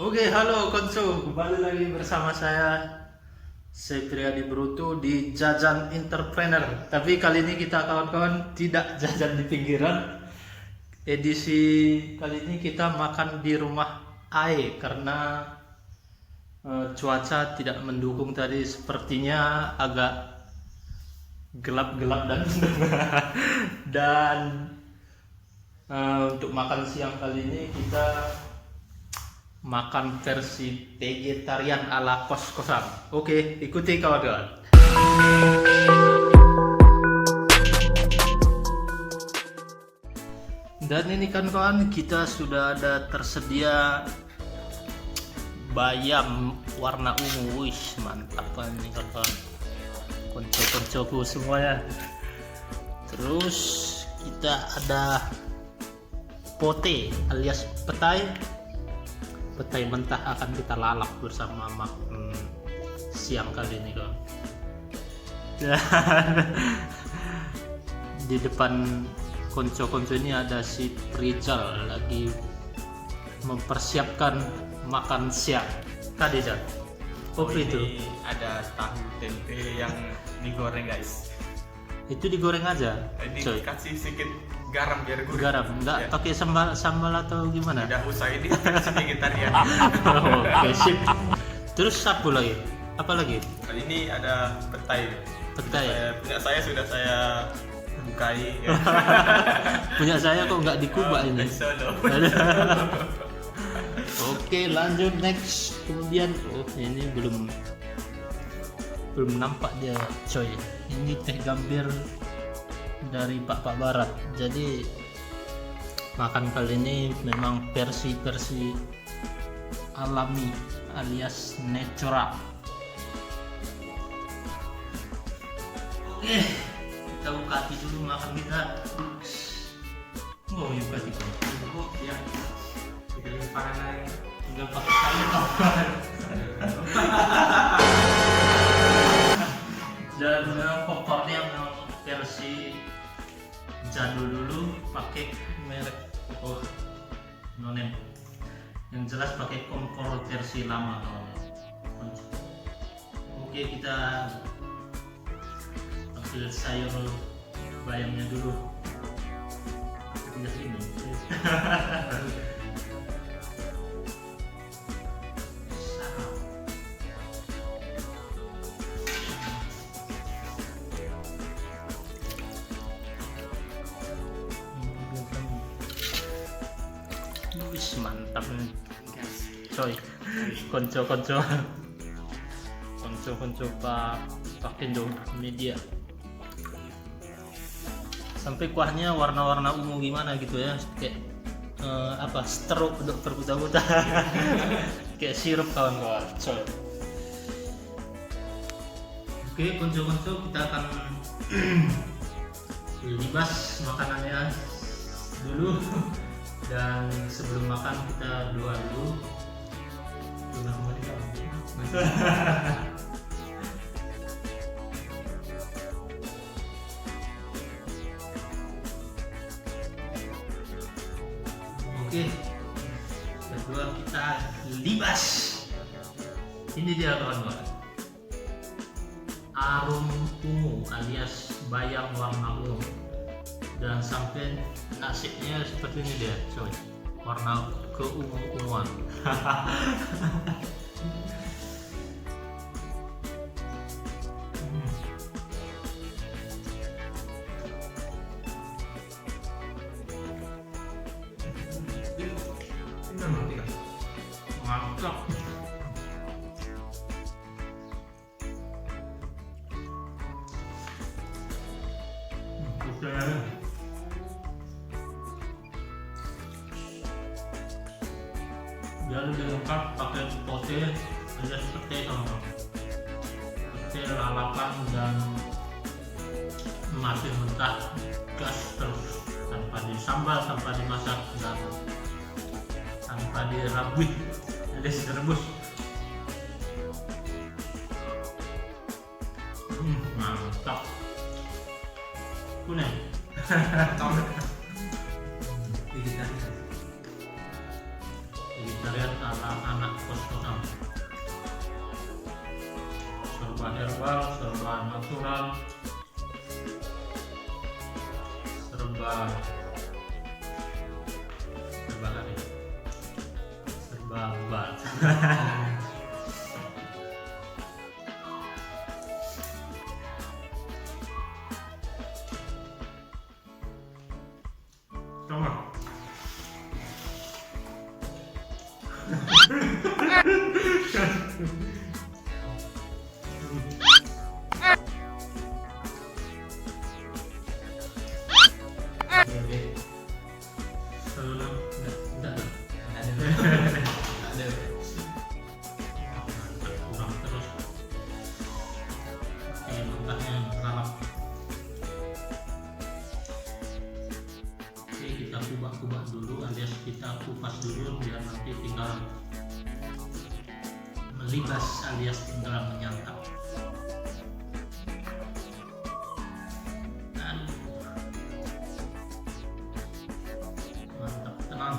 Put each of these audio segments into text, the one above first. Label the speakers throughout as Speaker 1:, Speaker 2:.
Speaker 1: Oke, halo Konso, kembali lagi bersama saya Priyadi Bruto di Jajan Entrepreneur. Tapi kali ini kita kawan-kawan tidak jajan di pinggiran. Edisi kali ini kita makan di rumah Ae karena cuaca tidak mendukung tadi, sepertinya agak gelap-gelap dan dan untuk makan siang kali ini kita makan versi vegetarian ala kos-kosan. Oke, ikuti kawan-kawan. Dan ini kan kawan, kita sudah ada tersedia bayam warna ungu. Wih, mantap kan ini kawan-kawan. Konco-koncoku semuanya. Terus kita ada pote alias petai mentah akan kita lalap bersama makan siang kali ini kawan. Di depan konco-konco ini ada si Prijal lagi mempersiapkan makan siang. Tadi Jan. Oke, itu
Speaker 2: ada tahu tempe yang digoreng guys.
Speaker 1: itu digoreng aja. Coy.
Speaker 2: Dikasih sedikit garam biar gurih.
Speaker 1: Garam, enggak
Speaker 2: Ya.
Speaker 1: pakai sambal atau gimana?
Speaker 2: Tidak usah, ini vegetarian.
Speaker 1: Oke, sip. Terus apa lagi? Apa lagi?
Speaker 2: Kali ini ada petai.
Speaker 1: Petai.
Speaker 2: Punya saya sudah saya bukai. Ya.
Speaker 1: Punya saya kok nggak dikubah ini.
Speaker 2: Solo.
Speaker 1: Oke, lanjut next. Kemudian ini belum nampak dia, coy. Ini teh gambir dari Pak Barat. Jadi makan kali ini memang versi alami alias natural. Oke, kita buka hati dulu makan kita. Oh, buka hati kok.
Speaker 2: Oh, ya. Kita limpahan lagi.
Speaker 1: Tinggal pakai sayur kawan. Dan popornya memang versi jadul dulu, pakai merek nonem. Yang jelas pakai kompor versi lama kawan. Oke, kita ambil sayur bayamnya dulu. Tidak ini. Wis mantap nih coy. Konco Pak Indo media sampai kuahnya warna-warna ungu gimana gitu ya, kayak stroke untuk berputar-putar. Kayak sirup kawan-kawan coy. Oke, konco kita akan libas makanannya dulu. Dan sebelum makan kita doa dulu. Doa kembali kawan. Oke, kedua kita libas. Ini dia kawan-kawan. Arum ungu alias bayam warna ungu. Dan sampai nasibnya seperti ini dia, coy. Warna keungu-unguan. Mantap. Dia lebih lengkap pakai pote alias pete kawan-kawan. Pete lalapan dan masih mentah, gas terus, tanpa disambal, tanpa dimasak, dan tanpa dirabui alias direbus. Mantap. Kuning.
Speaker 2: Mantap.
Speaker 1: Vegetarian. kita lihat ala anak kos kosan. Serba herbal, serba natural, serba apa? Serba obat. Coba. Kurang terus. Ini mentahnya lalap. Oke, kita kubah-kubah dulu alias kita kupas dulu biar nanti tinggal melibas alias tinggal menyantap. Mantap tenang.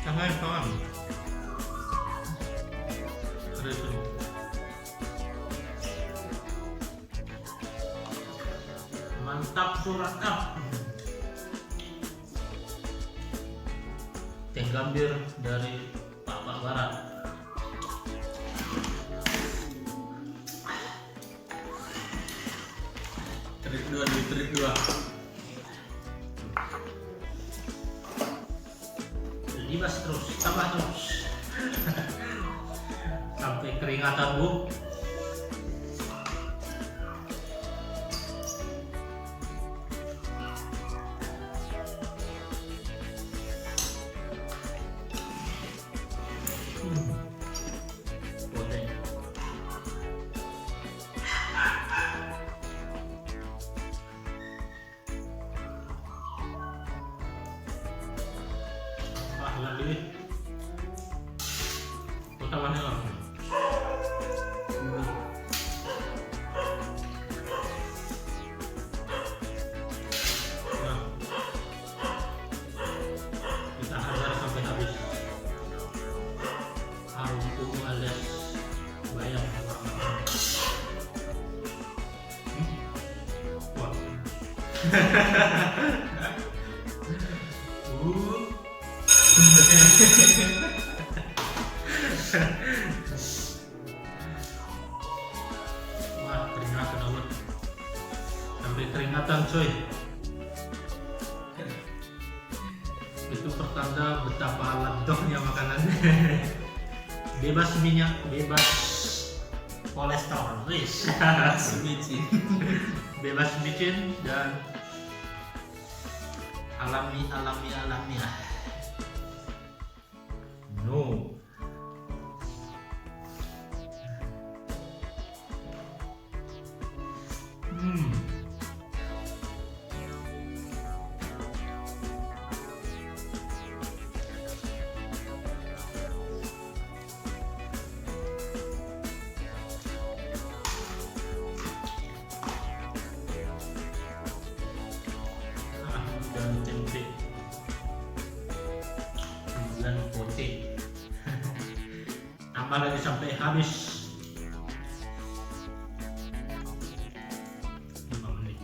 Speaker 1: Jangan kawan. Terus. Mantap suratap. Teh gambir dari Pak Barat.
Speaker 2: Trip dua.
Speaker 1: Libas terus, tambah terus. Sampai keringatan, Bu. Boleh. Lagi utamanya lah. Nah, kita hajar sampai habis. Harum ungu alias bayam. Wah. Wah, keringatan Allah. Sampai keringatan coy. Itu pertanda betapa ladongnya makanannya. Bebas minyak, bebas kolesterol, bebas micin dan alami. No. Dan tempe 9 pote. Tambah lagi sampai habis. 5 menit.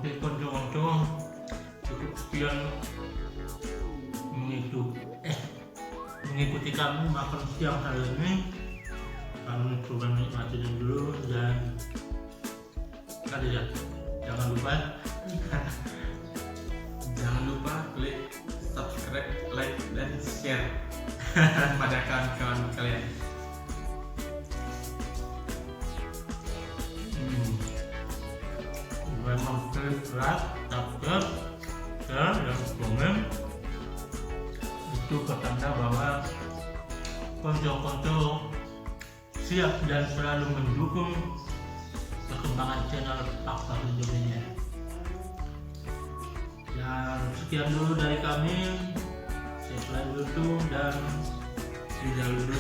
Speaker 1: Oke konco-konco, cukup sekian mengikuti kami makan siang kali ini. Kami coba nikmatin dulu dan kalian jangan lupa
Speaker 2: Jangan lupa klik subscribe, like, dan share pada kawan-kawan kalian.
Speaker 1: Memang klik like, subscribe, share, dan komen itu pertanda bahwa konco-konco siap dan selalu mendukung perkembangan channel Fakta Indonesia. Dan sekian dulu dari kami. Saya dulu dan
Speaker 2: Rizal dulu.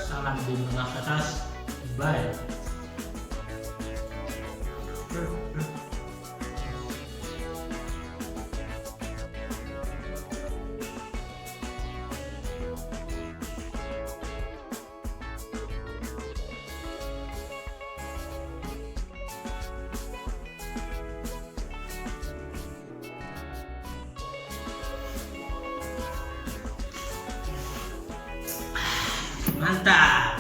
Speaker 1: salam di tengah atas. Bye. Mantap.